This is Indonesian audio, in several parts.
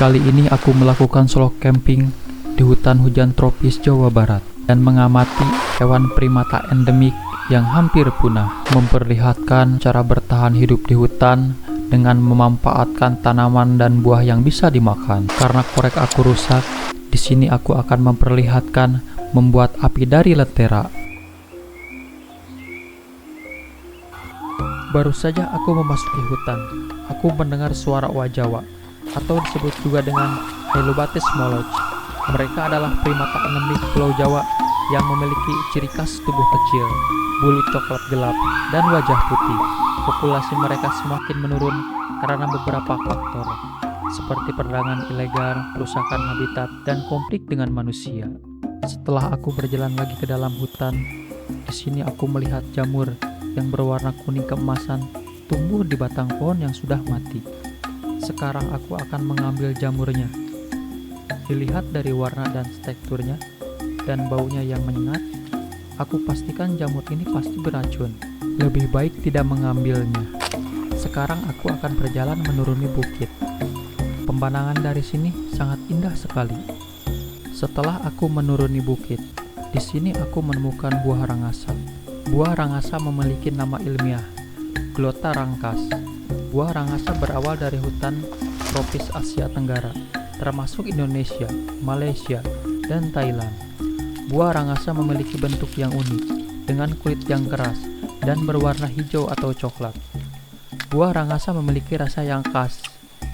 Kali ini aku melakukan solo camping di hutan hujan tropis Jawa Barat dan mengamati hewan primata endemik yang hampir punah, memperlihatkan cara bertahan hidup di hutan dengan memanfaatkan tanaman dan buah yang bisa dimakan. Karena korek aku rusak, di sini aku akan memperlihatkan membuat api dari lentera. Baru saja aku memasuki hutan, aku mendengar suara owa Jawa, atau disebut juga dengan Hylobates moloch. Mereka adalah primata endemik Pulau Jawa yang memiliki ciri khas tubuh kecil, bulu coklat gelap, dan wajah putih. Populasi mereka semakin menurun karena beberapa faktor, seperti perdagangan ilegal, kerusakan habitat, dan konflik dengan manusia. Setelah aku berjalan lagi ke dalam hutan, di sini aku melihat jamur yang berwarna kuning keemasan tumbuh di batang pohon yang sudah mati. Sekarang aku akan mengambil jamurnya. Dilihat dari warna dan teksturnya dan baunya yang menyengat, aku pastikan jamur ini pasti beracun. Lebih baik tidak mengambilnya. Sekarang aku akan berjalan menuruni bukit. Pemandangan dari sini sangat indah sekali. Setelah aku menuruni bukit, di sini aku menemukan buah rangasa. Buah rangasa memiliki nama ilmiah, Glota rangkas. Buah rangasa berawal dari hutan tropis Asia Tenggara, termasuk Indonesia, Malaysia, dan Thailand. Buah rangasa memiliki bentuk yang unik, dengan kulit yang keras dan berwarna hijau atau coklat. Buah rangasa memiliki rasa yang khas,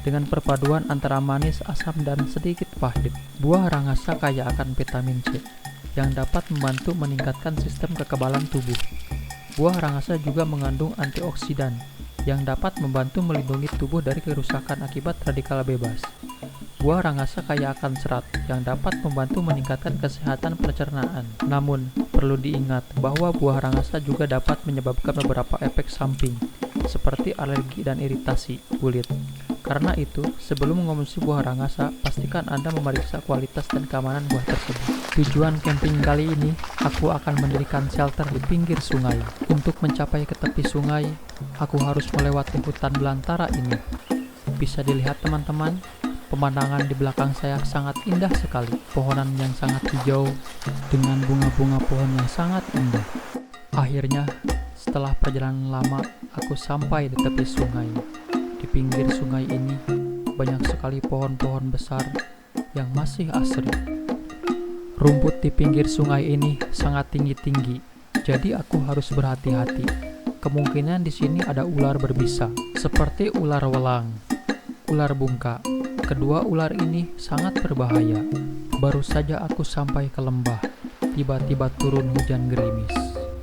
dengan perpaduan antara manis, asam, dan sedikit pahit. Buah rangasa kaya akan vitamin C, yang dapat membantu meningkatkan sistem kekebalan tubuh. Buah rangasa juga mengandung antioksidan, yang dapat membantu melindungi tubuh dari kerusakan akibat radikal bebas. Buah rangasa kaya akan serat yang dapat membantu meningkatkan kesehatan pencernaan. Namun, perlu diingat bahwa buah rangasa juga dapat menyebabkan beberapa efek samping, seperti alergi dan iritasi kulit. Karena itu, sebelum mengonsumsi buah rangasa, pastikan Anda memeriksa kualitas dan keamanan buah tersebut. Tujuan camping kali ini, aku akan mendirikan shelter di pinggir sungai. Untuk mencapai ke tepi sungai, aku harus melewati hutan belantara ini. Bisa dilihat teman-teman, pemandangan di belakang saya sangat indah sekali. Pohonan yang sangat hijau dengan bunga-bunga pohon yang sangat indah. Akhirnya, setelah perjalanan lama, aku sampai di tepi sungai. Di pinggir sungai ini, banyak sekali pohon-pohon besar yang masih asri. Rumput di pinggir sungai ini sangat tinggi-tinggi, jadi aku harus berhati-hati. Kemungkinan di sini ada ular berbisa, seperti ular welang, ular bungka. Kedua ular ini sangat berbahaya. Baru saja aku sampai ke lembah, tiba-tiba turun hujan gerimis.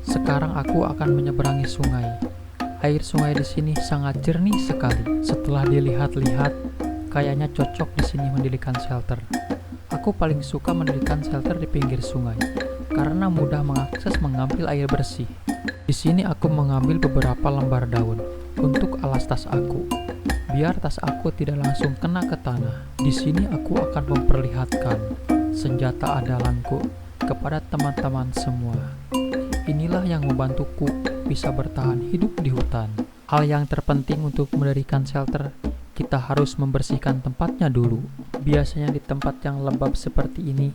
Sekarang aku akan menyeberangi sungai. Air sungai di sini sangat jernih sekali. Setelah dilihat-lihat, kayaknya cocok di sini mendirikan shelter. Aku paling suka mendirikan shelter di pinggir sungai karena mudah mengakses mengambil air bersih. Di sini aku mengambil beberapa lembar daun untuk alas tas aku, biar tas aku tidak langsung kena ke tanah. Di sini aku akan memperlihatkan senjata andalanku kepada teman-teman semua. Inilah yang membantuku bisa bertahan hidup di hutan. Hal yang terpenting untuk mendirikan shelter, kita harus membersihkan tempatnya dulu. Biasanya di tempat yang lembab seperti ini,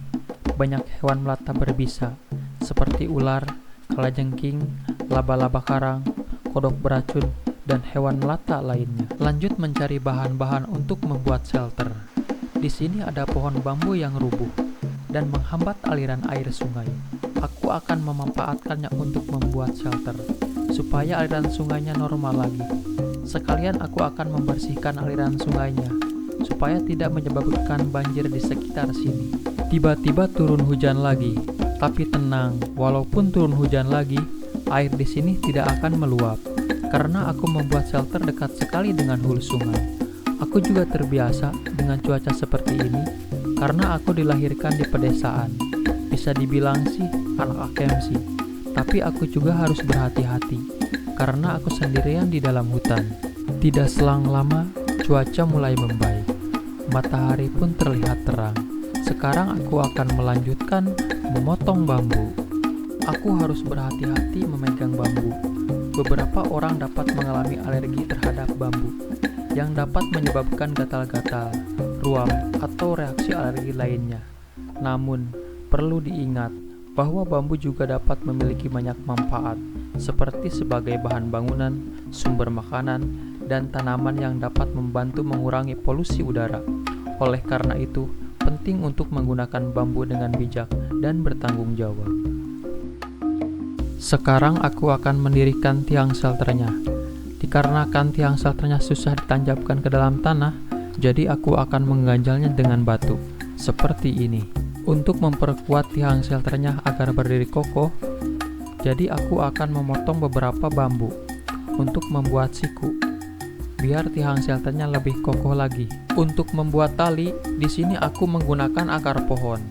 banyak hewan melata berbisa, seperti ular, kalajengking, laba-laba karang, kodok beracun, dan hewan melata lainnya. Lanjut mencari bahan-bahan untuk membuat shelter. Di sini ada pohon bambu yang rubuh dan menghambat aliran air sungai. Aku akan memanfaatkannya untuk membuat shelter, supaya aliran sungainya normal lagi. Sekalian aku akan membersihkan aliran sungainya, supaya tidak menyebabkan banjir di sekitar sini. Tiba-tiba turun hujan lagi, tapi tenang, walaupun turun hujan lagi, air di sini tidak akan meluap, karena aku membuat shelter dekat sekali dengan hulu sungai. Aku juga terbiasa dengan cuaca seperti ini, karena aku dilahirkan di pedesaan. Bisa dibilang sih anak akamsi, tapi aku juga harus berhati-hati karena aku sendirian di dalam hutan. Tidak selang lama, cuaca mulai membaik. Matahari pun terlihat terang. Sekarang aku akan melanjutkan memotong bambu. Aku harus berhati-hati memegang bambu. Beberapa orang dapat mengalami alergi terhadap bambu yang dapat menyebabkan gatal-gatal. ruam, atau reaksi alergi lainnya. Namun, perlu diingat bahwa bambu juga dapat memiliki banyak manfaat, seperti sebagai bahan bangunan, sumber makanan, dan tanaman yang dapat membantu mengurangi polusi udara. Oleh karena itu, penting untuk menggunakan bambu dengan bijak dan bertanggung jawab. Sekarang aku akan mendirikan tiang shelternya. Dikarenakan tiang shelternya susah ditancapkan ke dalam tanah, jadi aku akan mengganjalnya dengan batu, seperti ini. Untuk memperkuat tiang shelternya agar berdiri kokoh, jadi aku akan memotong beberapa bambu untuk membuat siku, biar tiang shelternya lebih kokoh lagi. Untuk membuat tali, di sini aku menggunakan akar pohon.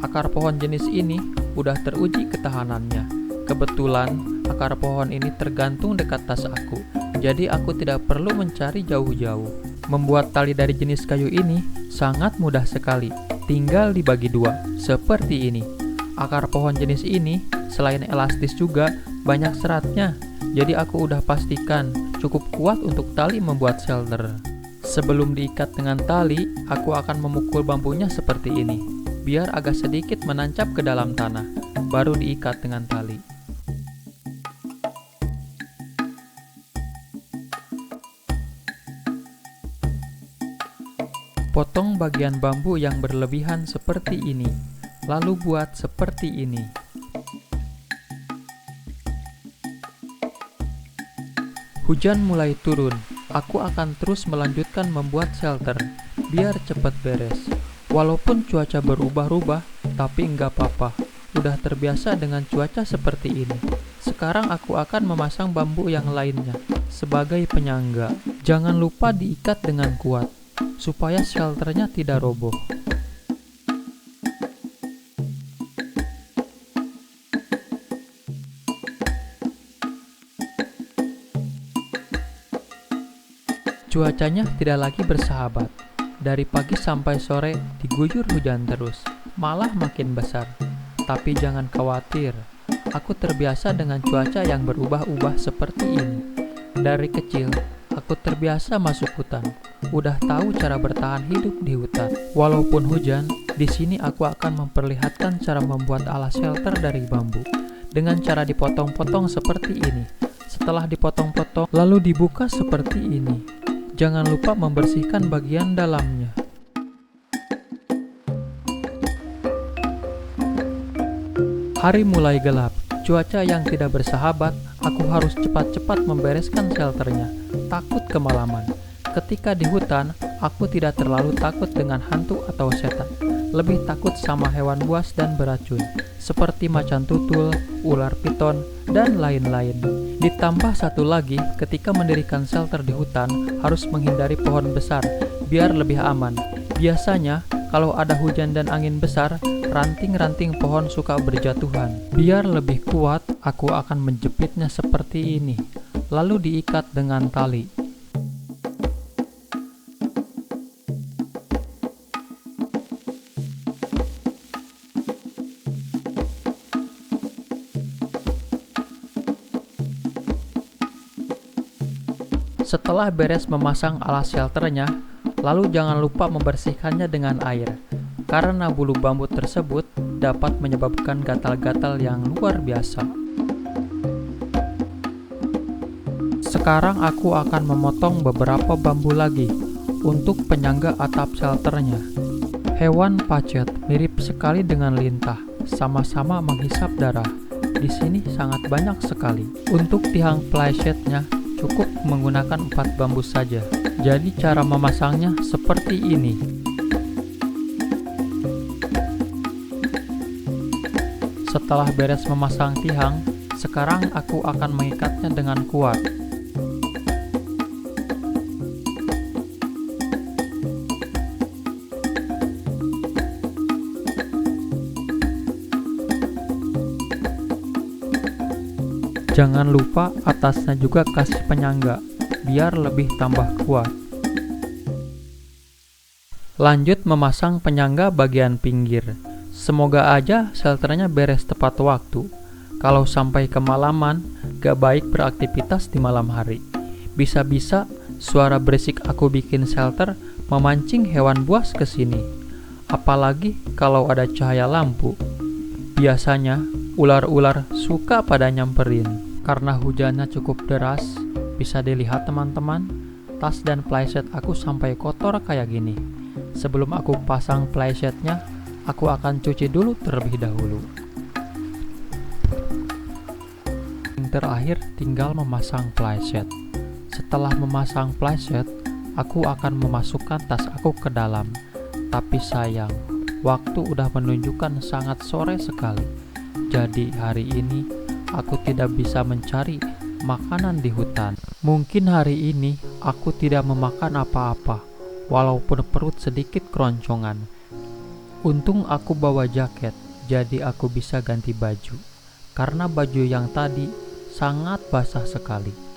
Akar pohon jenis ini udah teruji ketahanannya. Kebetulan akar pohon ini tergantung dekat tas aku, jadi aku tidak perlu mencari jauh-jauh. Membuat tali dari jenis kayu ini sangat mudah sekali. Tinggal dibagi dua, seperti ini. Akar pohon jenis ini selain elastis juga banyak seratnya, jadi aku udah pastikan cukup kuat untuk tali membuat shelter. Sebelum diikat dengan tali, aku akan memukul bambunya seperti ini, biar agak sedikit menancap ke dalam tanah, baru diikat dengan tali. Potong bagian bambu yang berlebihan seperti ini, lalu buat seperti ini. Hujan mulai turun, aku akan terus melanjutkan membuat shelter, biar cepat beres. Walaupun cuaca berubah-ubah, tapi nggak apa-apa, udah terbiasa dengan cuaca seperti ini. Sekarang aku akan memasang bambu yang lainnya, sebagai penyangga. Jangan lupa diikat dengan kuat, supaya shelternya tidak roboh. Cuacanya tidak lagi bersahabat. Dari pagi sampai sore diguyur hujan terus, malah makin besar. Tapi jangan khawatir, aku terbiasa dengan cuaca yang berubah-ubah seperti ini. Dari kecil, aku terbiasa masuk hutan. Udah tahu cara bertahan hidup di hutan. Walaupun hujan, di sini aku akan memperlihatkan cara membuat alas shelter dari bambu dengan cara dipotong-potong seperti ini. Setelah dipotong-potong, lalu dibuka seperti ini. Jangan lupa membersihkan bagian dalamnya. Hari mulai gelap. Cuaca yang tidak bersahabat, aku harus cepat-cepat membereskan shelternya. Takut kemalaman. Ketika di hutan, aku tidak terlalu takut dengan hantu atau setan. Lebih takut sama hewan buas dan beracun, seperti macan tutul, ular piton, dan lain-lain. Ditambah satu lagi, ketika mendirikan shelter di hutan, harus menghindari pohon besar, biar lebih aman. Biasanya, kalau ada hujan dan angin besar, ranting-ranting pohon suka berjatuhan. Biar lebih kuat, aku akan menjepitnya seperti ini, lalu diikat dengan tali. Setelah beres memasang alas shelternya, lalu jangan lupa membersihkannya dengan air, karena bulu bambu tersebut dapat menyebabkan gatal-gatal yang luar biasa. Sekarang aku akan memotong beberapa bambu lagi untuk penyangga atap shelternya. Hewan pacet mirip sekali dengan lintah, sama-sama menghisap darah. Di sini sangat banyak sekali. Untuk tiang playsetnya, cukup menggunakan 4 bambu saja. Jadi cara memasangnya seperti ini. Setelah beres memasang tiang, sekarang aku akan mengikatnya dengan kuat. Jangan lupa atasnya juga kasih penyangga, biar lebih tambah kuat. Lanjut memasang penyangga bagian pinggir. Semoga aja shelternya beres tepat waktu. Kalau sampai kemalaman, gak baik beraktivitas di malam hari. Bisa-bisa suara berisik aku bikin shelter memancing hewan buas ke sini. Apalagi kalau ada cahaya lampu. Biasanya ular-ular suka pada nyamperin. Karena hujannya cukup deras, bisa dilihat teman-teman, tas dan playset aku sampai kotor kayak gini. Sebelum aku pasang playsetnya, aku akan cuci dulu terlebih dahulu. Yang terakhir tinggal memasang playset. Setelah memasang playset, aku akan memasukkan tas aku ke dalam. Tapi sayang, waktu udah menunjukkan sangat sore sekali. Jadi hari ini aku tidak bisa mencari makanan di hutan. Mungkin hari ini aku tidak memakan apa-apa, walaupun perut sedikit keroncongan. Untung aku bawa jaket, jadi aku bisa ganti baju. Karena baju yang tadi sangat basah sekali.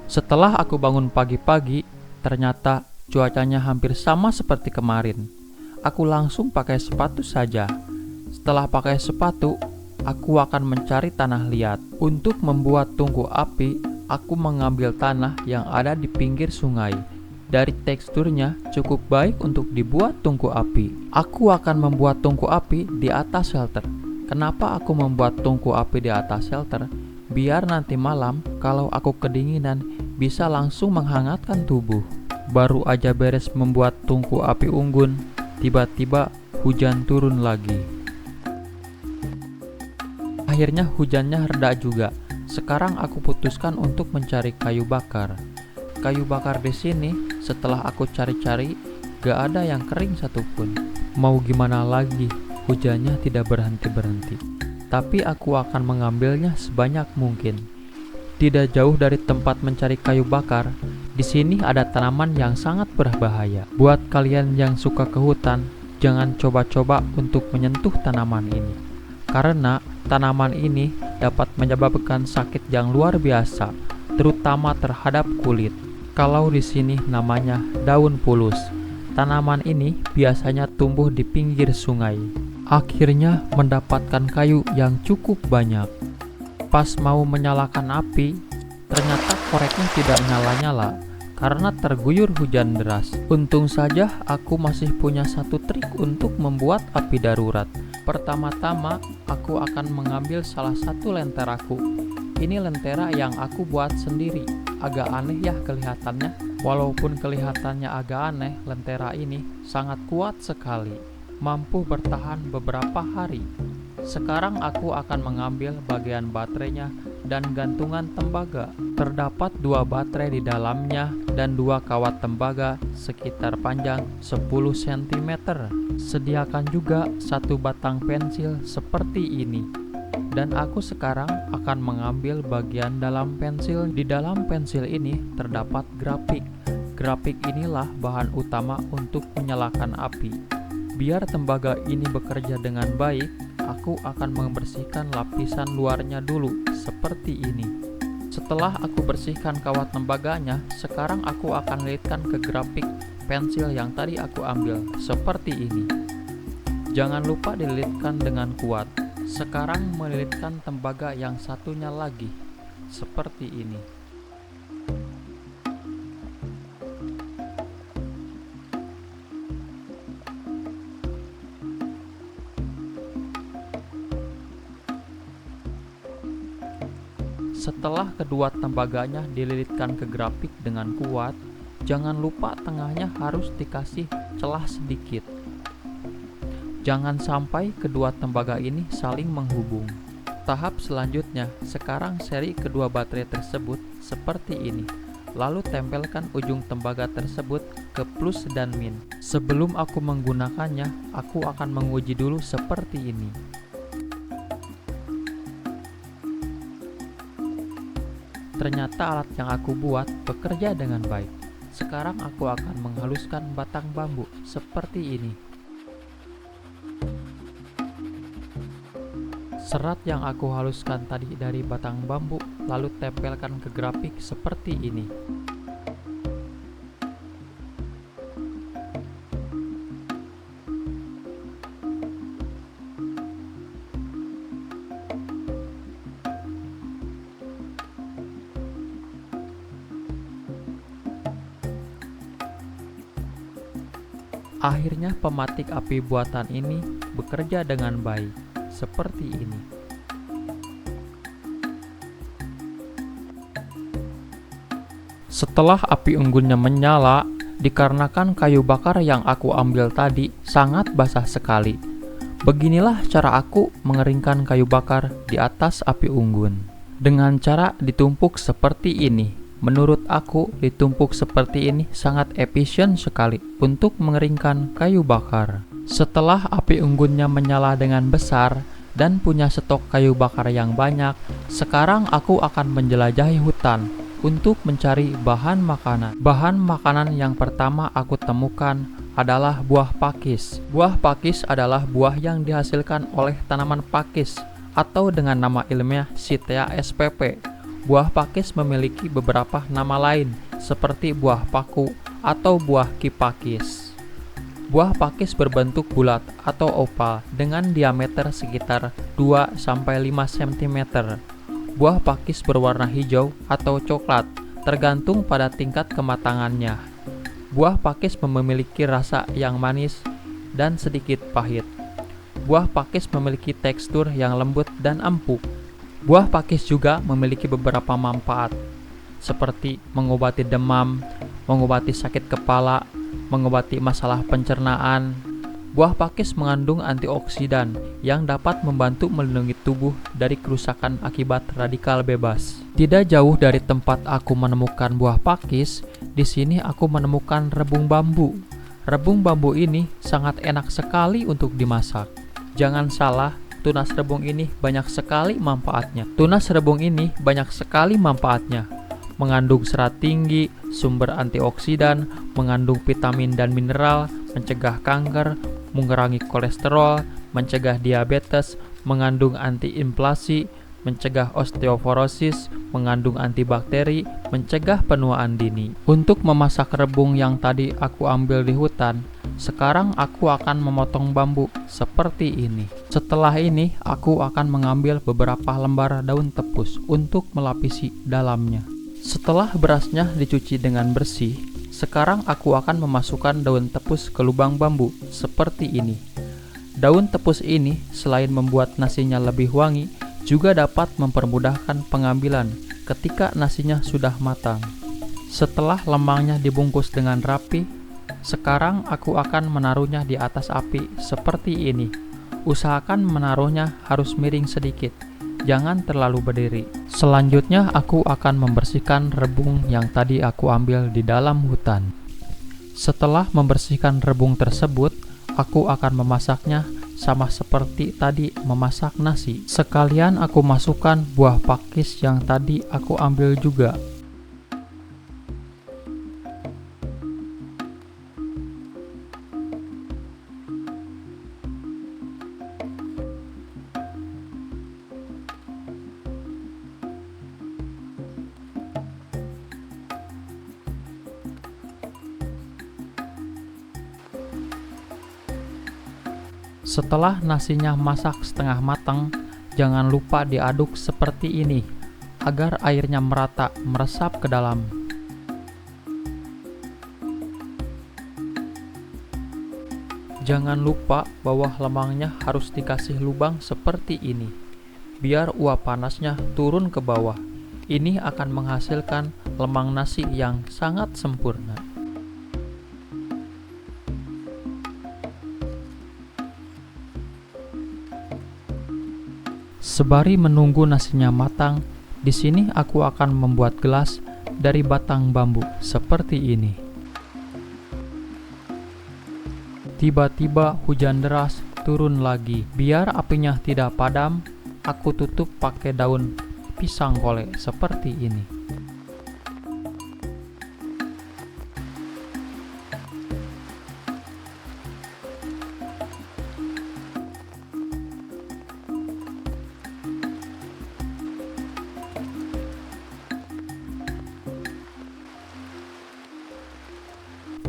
Setelah aku bangun pagi-pagi, ternyata cuacanya hampir sama seperti kemarin. Aku langsung pakai sepatu saja. Setelah pakai sepatu, aku akan mencari tanah liat. Untuk membuat tungku api, aku mengambil tanah yang ada di pinggir sungai. Dari teksturnya cukup baik untuk dibuat tungku api. Aku akan membuat tungku api di atas shelter. Kenapa aku membuat tungku api di atas shelter? Biar nanti malam kalau aku kedinginan bisa langsung menghangatkan tubuh. Baru aja beres membuat tungku api unggun, tiba-tiba hujan turun lagi. Akhirnya hujannya reda juga. Sekarang aku putuskan untuk mencari kayu bakar. Kayu bakar di sini setelah aku cari-cari gak ada yang kering satupun. Mau gimana lagi, hujannya tidak berhenti-berhenti. Tapi aku akan mengambilnya sebanyak mungkin. Tidak jauh dari tempat mencari kayu bakar, di sini ada tanaman yang sangat berbahaya. Buat kalian yang suka ke hutan, jangan coba-coba untuk menyentuh tanaman ini. Karena tanaman ini dapat menyebabkan sakit yang luar biasa, terutama terhadap kulit. Kalau di sini namanya daun pulus. Tanaman ini biasanya tumbuh di pinggir sungai. Akhirnya mendapatkan kayu yang cukup banyak. Pas mau menyalakan api, ternyata koreknya tidak nyala-nyala karena terguyur hujan deras. Untung saja aku masih punya satu trik untuk membuat api darurat. Pertama-tama, aku akan mengambil salah satu lenteraku. Ini lentera yang aku buat sendiri. Agak aneh ya kelihatannya. Walaupun kelihatannya agak aneh, lentera ini sangat kuat sekali. Mampu bertahan beberapa hari. Sekarang aku akan mengambil bagian baterainya dan gantungan tembaga. Terdapat 2 baterai di dalamnya dan 2 kawat tembaga sekitar panjang 10 cm. Sediakan juga 1 batang pensil seperti ini. Dan aku sekarang akan mengambil bagian dalam pensil. Di dalam pensil ini terdapat grafik. Grafik inilah bahan utama untuk menyalakan api. Biar tembaga ini bekerja dengan baik, aku akan membersihkan lapisan luarnya dulu, seperti ini. Setelah aku bersihkan kawat tembaganya, sekarang aku akan lilitkan ke grafik pensil yang tadi aku ambil, seperti ini. Jangan lupa dililitkan dengan kuat. Sekarang melilitkan tembaga yang satunya lagi, seperti ini. Setelah kedua tembaganya dililitkan ke grafik dengan kuat, jangan lupa tengahnya harus dikasih celah sedikit. Jangan sampai kedua tembaga ini saling menghubung. Tahap selanjutnya, sekarang seri kedua baterai tersebut seperti ini. Lalu tempelkan ujung tembaga tersebut ke plus dan min. Sebelum aku menggunakannya, aku akan menguji dulu seperti ini. Ternyata alat yang aku buat bekerja dengan baik. Sekarang aku akan menghaluskan batang bambu seperti ini. Serat yang aku haluskan tadi dari batang bambu lalu tempelkan ke grafik seperti ini. Akhirnya pematik api buatan ini bekerja dengan baik, seperti ini. Setelah api unggunnya menyala, dikarenakan kayu bakar yang aku ambil tadi sangat basah sekali. Beginilah cara aku mengeringkan kayu bakar di atas api unggun. Dengan cara ditumpuk seperti ini. Menurut aku, ditumpuk seperti ini sangat efisien sekali untuk mengeringkan kayu bakar. Setelah api unggunnya menyala dengan besar dan punya stok kayu bakar yang banyak, sekarang aku akan menjelajahi hutan untuk mencari bahan makanan. Bahan makanan yang pertama aku temukan adalah buah pakis. Buah pakis adalah buah yang dihasilkan oleh tanaman pakis atau dengan nama ilmiah Cittea spp. Buah pakis memiliki beberapa nama lain seperti buah paku atau buah kipakis. Buah pakis berbentuk bulat atau oval dengan diameter sekitar 2-5 cm. Buah pakis berwarna hijau atau coklat tergantung pada tingkat kematangannya. Buah pakis memiliki rasa yang manis dan sedikit pahit. Buah pakis memiliki tekstur yang lembut dan empuk. Buah pakis juga memiliki beberapa manfaat, seperti mengobati demam, mengobati sakit kepala, mengobati masalah pencernaan. Buah pakis mengandung antioksidan yang dapat membantu melindungi tubuh dari kerusakan akibat radikal bebas. Tidak jauh dari tempat aku menemukan buah pakis, di sini aku menemukan rebung bambu. Rebung bambu ini sangat enak sekali untuk dimasak. Jangan salah, tunas rebung ini banyak sekali manfaatnya. Mengandung serat tinggi, sumber antioksidan, mengandung vitamin dan mineral, mencegah kanker, mengurangi kolesterol, mencegah diabetes, mengandung antiinflamasi, mencegah osteoporosis, mengandung antibakteri, mencegah penuaan dini. Untuk memasak rebung yang tadi aku ambil di hutan, sekarang aku akan memotong bambu seperti ini. Setelah ini, aku akan mengambil beberapa lembar daun tepus untuk melapisi dalamnya. Setelah berasnya dicuci dengan bersih, sekarang aku akan memasukkan daun tepus ke lubang bambu seperti ini. Daun tepus ini selain membuat nasinya lebih wangi, juga dapat mempermudahkan pengambilan ketika nasinya sudah matang. Setelah lemangnya dibungkus dengan rapi, sekarang aku akan menaruhnya di atas api seperti ini. Usahakan menaruhnya harus miring sedikit, jangan terlalu berdiri. Selanjutnya aku akan membersihkan rebung yang tadi aku ambil di dalam hutan. Setelah membersihkan rebung tersebut, aku akan memasaknya sama seperti tadi memasak nasi. Sekalian aku masukkan buah pakis yang tadi aku ambil juga. Setelah nasinya masak setengah matang, jangan lupa diaduk seperti ini agar airnya merata meresap ke dalam. Jangan lupa bawah lemangnya harus dikasih lubang seperti ini, biar uap panasnya turun ke bawah. Ini akan menghasilkan lemang nasi yang sangat sempurna. Sembari menunggu nasinya matang, di sini aku akan membuat gelas dari batang bambu seperti ini. Tiba-tiba hujan deras turun lagi. Biar apinya tidak padam, aku tutup pakai daun pisang kole seperti ini.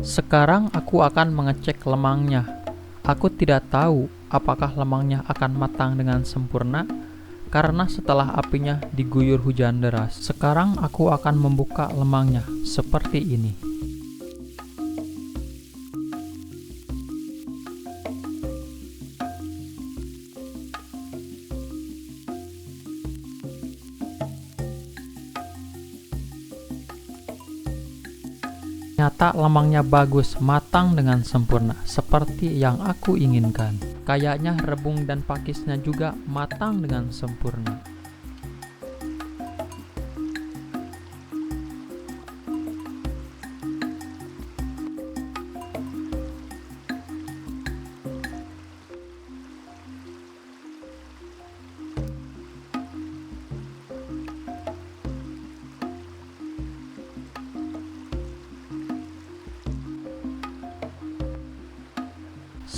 Sekarang aku akan mengecek lemangnya. Aku tidak tahu apakah lemangnya akan matang dengan sempurna karena setelah apinya diguyur hujan deras. Sekarang aku akan membuka lemangnya seperti ini. Ternyata lemangnya bagus, matang dengan sempurna, seperti yang aku inginkan. Kayaknya rebung dan pakisnya juga matang dengan sempurna.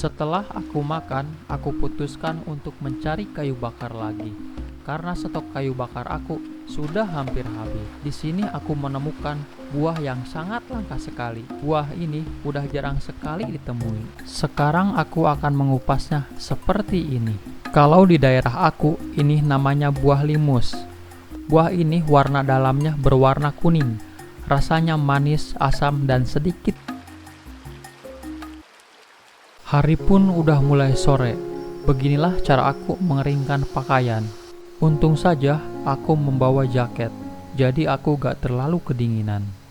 Setelah aku makan, aku putuskan untuk mencari kayu bakar lagi. Karena stok kayu bakar aku sudah hampir habis. Di sini aku menemukan buah yang sangat langka sekali. Buah ini udah jarang sekali ditemui. Sekarang aku akan mengupasnya seperti ini. Kalau di daerah aku, ini namanya buah limus. Buah ini warna dalamnya berwarna kuning. Rasanya manis, asam, dan sedikit. Hari pun udah mulai sore. Beginilah cara aku mengeringkan pakaian. Untung saja aku membawa jaket, jadi aku gak terlalu kedinginan.